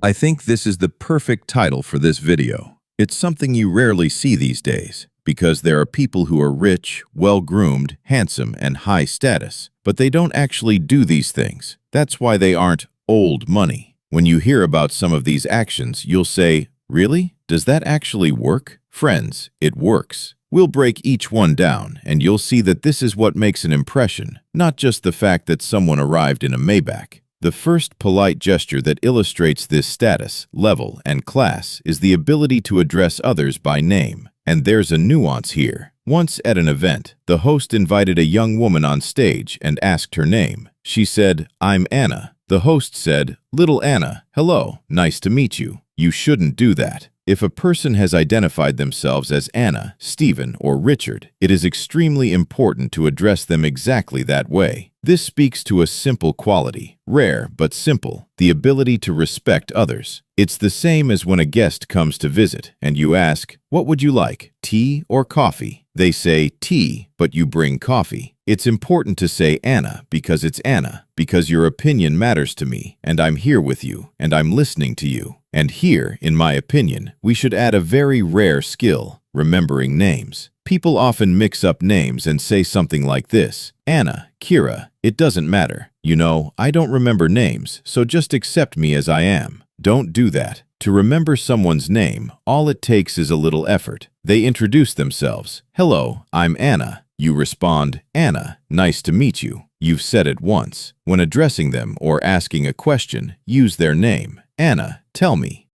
I think this is the perfect title for this video. It's something you rarely see these days, because there are people who are rich, well-groomed, handsome, and high status, but they don't actually do these things. That's why they aren't old money. When you hear about some of these actions, you'll say, "Really? Does that actually work?" Friends, it works. We'll break each one down, and you'll see that this is what makes an impression, not just the fact that someone arrived in a Maybach. The first polite gesture that illustrates this status, level, and class is the ability to address others by name. And there's a nuance here. Once at an event, the host invited a young woman on stage and asked her name. She said, "I'm Anna." The host said, "Little Anna, hello, nice to meet you." You shouldn't do that. If a person has identified themselves as Anna, Stephen, or Richard, it is extremely important to address them exactly that way. This speaks to a simple quality, rare but simple, the ability to respect others. It's the same as when a guest comes to visit and you ask, "What would you like, tea or coffee?" They say tea, but you bring coffee. It's important to say Anna because it's Anna, because your opinion matters to me, and I'm here with you, and I'm listening to you. And here, in my opinion, we should add a very rare skill, remembering names. People often mix up names and say something like this, "Anna, Kira, it doesn't matter. You know, I don't remember names, so just accept me as I am." Don't do that. To remember someone's name, all it takes is a little effort. They introduce themselves. "Hello, I'm Anna." You respond, "Anna, nice to meet you." You've said it once. When addressing them or asking a question, use their name. "Anna, tell me."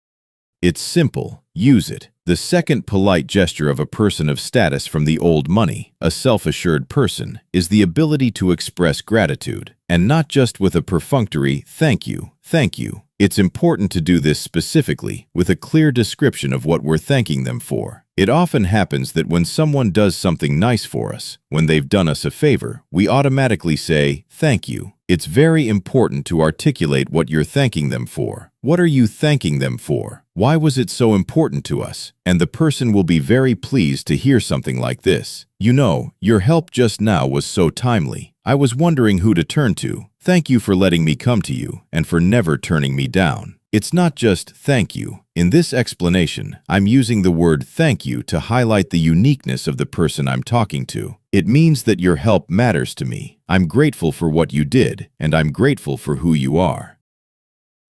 It's simple. Use it. The second polite gesture of a person of status from the old money, a self-assured person, is the ability to express gratitude, and not just with a perfunctory "thank you, thank you." It's important to do this specifically, with a clear description of what we're thanking them for. It often happens that when someone does something nice for us, when they've done us a favor, we automatically say, "Thank you." It's very important to articulate what you're thanking them for. What are you thanking them for? Why was it so important to us? And the person will be very pleased to hear something like this. "You know, your help just now was so timely. I was wondering who to turn to. Thank you for letting me come to you and for never turning me down." It's not just "thank you." In this explanation, I'm using the word "thank you" to highlight the uniqueness of the person I'm talking to. It means that your help matters to me. I'm grateful for what you did, and I'm grateful for who you are.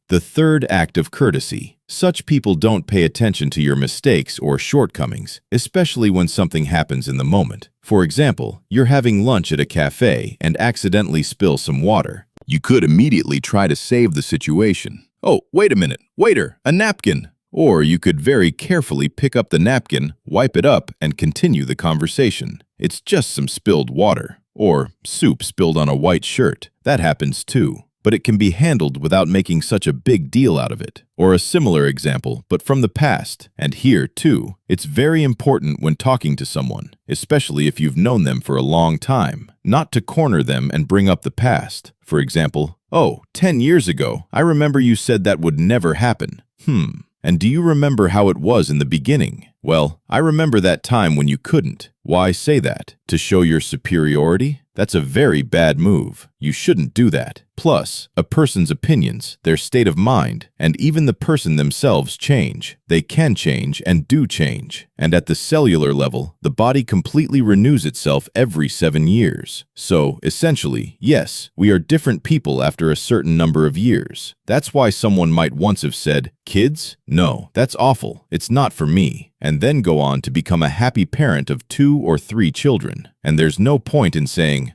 The third act of courtesy. Such people don't pay attention to your mistakes or shortcomings, especially when something happens in the moment. For example, you're having lunch at a cafe and accidentally spill some water. You could immediately try to save the situation. "Oh, wait a minute. Waiter, a napkin." Or you could very carefully pick up the napkin, wipe it up, and continue the conversation. It's just some spilled water. Or soup spilled on a white shirt. That happens too. But it can be handled without making such a big deal out of it. Or a similar example, but from the past. And here, too, it's very important when talking to someone, especially if you've known them for a long time, not to corner them and bring up the past. For example, "Oh, 10 years ago, I remember you said that would never happen. And do you remember how it was in the beginning?" "Well, I remember that time when you couldn't." Why say that? To show your superiority? That's a very bad move. You shouldn't do that. Plus, a person's opinions, their state of mind, and even the person themselves change. They can change and do change. And at the cellular level, the body completely renews itself every 7 years. So, essentially, yes, we are different people after a certain number of years. That's why someone might once have said, "Kids? No, that's awful. It's not for me." And then go on to become a happy parent of 2 or 3 children. And there's no point in saying,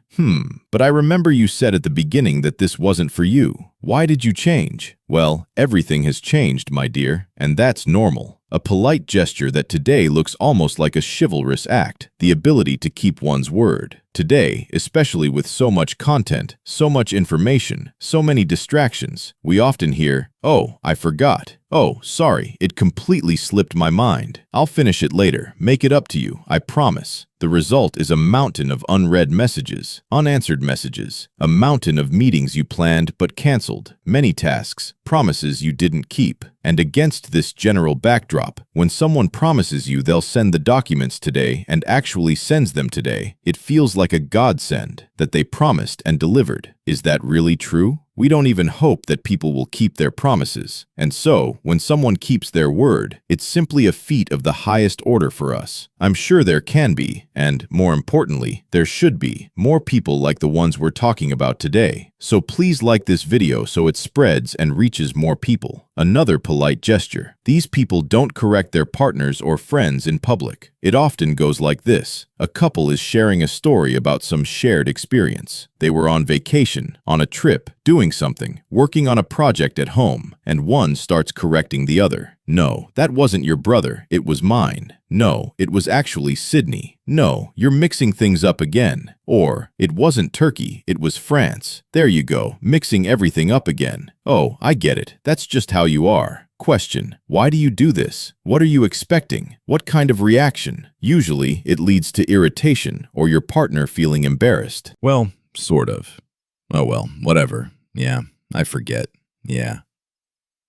but I remember you said at the beginning that this wasn't for you. Why did you change?" Well, everything has changed, my dear, and that's normal. A polite gesture that today looks almost like a chivalrous act, the ability to keep one's word. Today, especially with so much content, so much information, so many distractions, we often hear, "Oh, I forgot. Oh, sorry, it completely slipped my mind. I'll finish it later. Make it up to you, I promise." The result is a mountain of unread messages, unanswered messages, a mountain of meetings you planned but canceled, many tasks, promises you didn't keep. And against this general backdrop, when someone promises you they'll send the documents today and actually sends them today, it feels like a godsend that they promised and delivered. Is that really true? We don't even hope that people will keep their promises. And so, when someone keeps their word, it's simply a feat of the highest order for us. I'm sure there can be, and more importantly, there should be, more people like the ones we're talking about today. So please like this video so it spreads and reaches more people. Another polite gesture. These people don't correct their partners or friends in public. It often goes like this. A couple is sharing a story about some shared experience. They were on vacation, on a trip, doing something, working on a project at home, and one starts correcting the other. No, that wasn't your brother, it was mine. No, it was actually Sydney. No, you're mixing things up again. Or, it wasn't Turkey, it was France. There you go, mixing everything up again. Oh, I get it, that's just how you are. Question: why do you do this? What are you expecting? What kind of reaction? Usually, it leads to irritation or your partner feeling embarrassed. Well, sort of. Oh well, whatever. Yeah, I forget. Yeah.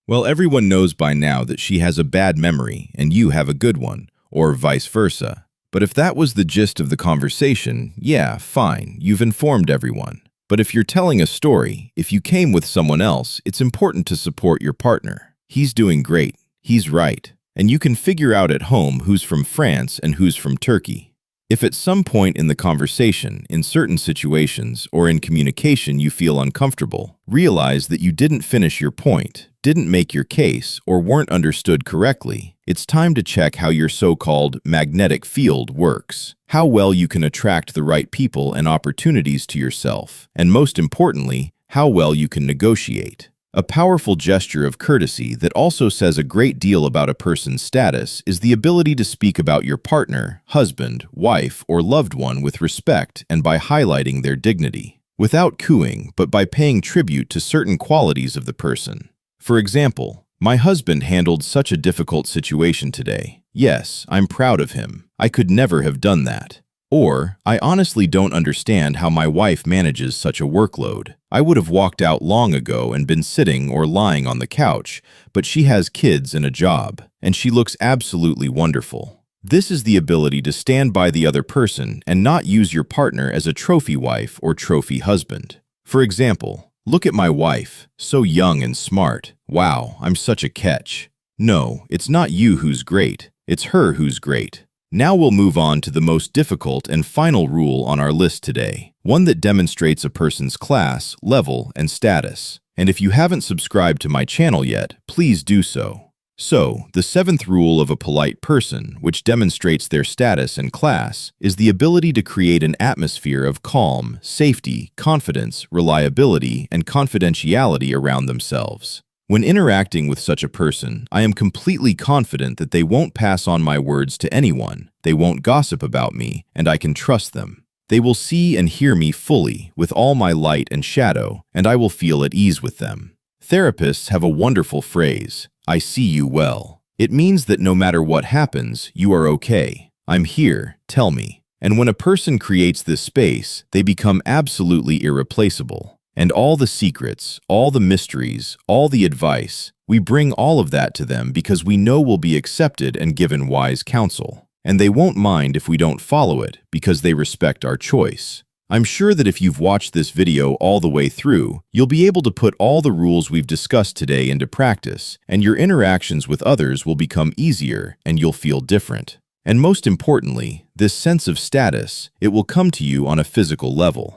Well, everyone knows by now that she has a bad memory and you have a good one, or vice versa. But if that was the gist of the conversation, yeah, fine, you've informed everyone. But if you're telling a story, if you came with someone else, it's important to support your partner. He's doing great. He's right. And you can figure out at home who's from France and who's from Turkey. If at some point in the conversation, in certain situations, or in communication you feel uncomfortable, realize that you didn't finish your point, didn't make your case, or weren't understood correctly. It's time to check how your so-called magnetic field works, how well you can attract the right people and opportunities to yourself, and most importantly, how well you can negotiate. A powerful gesture of courtesy that also says a great deal about a person's status is the ability to speak about your partner, husband, wife, or loved one with respect and by highlighting their dignity. Without cooing, but by paying tribute to certain qualities of the person. For example, my husband handled such a difficult situation today. Yes, I'm proud of him. I could never have done that. Or, I honestly don't understand how my wife manages such a workload. I would have walked out long ago and been sitting or lying on the couch, but she has kids and a job, and she looks absolutely wonderful. This is the ability to stand by the other person and not use your partner as a trophy wife or trophy husband. For example, look at my wife, so young and smart. Wow, I'm such a catch. No, it's not you who's great, it's her who's great. Now we'll move on to the most difficult and final rule on our list today, one that demonstrates a person's class, level, and status. And if you haven't subscribed to my channel yet, please do so. So, the seventh rule of a polite person, which demonstrates their status and class, is the ability to create an atmosphere of calm, safety, confidence, reliability, and confidentiality around themselves. When interacting with such a person, I am completely confident that they won't pass on my words to anyone, they won't gossip about me, and I can trust them. They will see and hear me fully, with all my light and shadow, and I will feel at ease with them. Therapists have a wonderful phrase, "I see you well." It means that no matter what happens, you are okay. I'm here, tell me. And when a person creates this space, they become absolutely irreplaceable. And all the secrets, all the mysteries, all the advice, we bring all of that to them because we know we'll be accepted and given wise counsel. And they won't mind if we don't follow it because they respect our choice. I'm sure that if you've watched this video all the way through, you'll be able to put all the rules we've discussed today into practice, and your interactions with others will become easier and you'll feel different. And most importantly, this sense of status, it will come to you on a physical level.